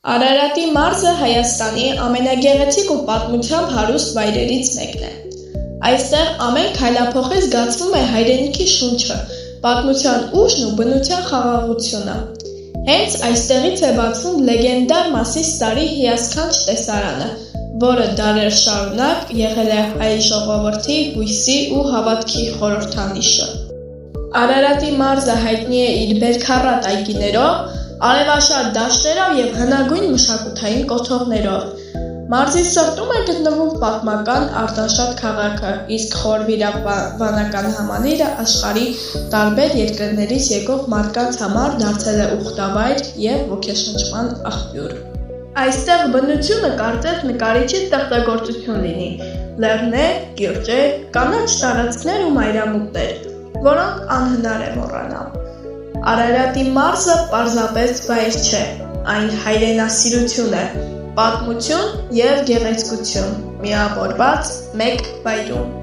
Արարատի մարզը Հայաստանի ամենագեղեցիկ ու պատմությամբ հարուստ վայրերից մեկն է։ Այստեղ ամեն քայլափոխի զգացվում է հայրենիքի շունչը, պատմության ուժն ու բնության խաղաղությունը։ Հենց այստեղից է բացվում լեգենդար Մասիս Սարի հիասքանչ տեսարանը, որը դարեր շարունակ եղել է հայ ժողովրդի հույսի ու հավատքի խորհրդանիշը։ Արարատի մարզը հայտնի է իր բերքառատ այգիներով, արևաշատ դաշտերով և հնագույն մշակութային կոթողներով։ Մարզի սրտում է գտնվում պատմական Արտաշատ քաղաքը, իսկ խորվիրաբանական համալիրը աշխարհի տարբեր երկրներից եկող մարդկանց համար դարձել է ուխտավայր և ոգեշնչման աղբյուր։ Այստեղ բնությունը կարծես նկարիչի ստեղծագործություն լինի՝ լեռներ, կիրճեր, կանաչ տարածքներ ու մայրամուտներ, որոնք անհնար է մոռանալ։ Արարատի մարզը պարզապես վայր չէ, այն հայրենասիրություն է, պատմություն և գեղեցկություն միավորված մեկ վայրում։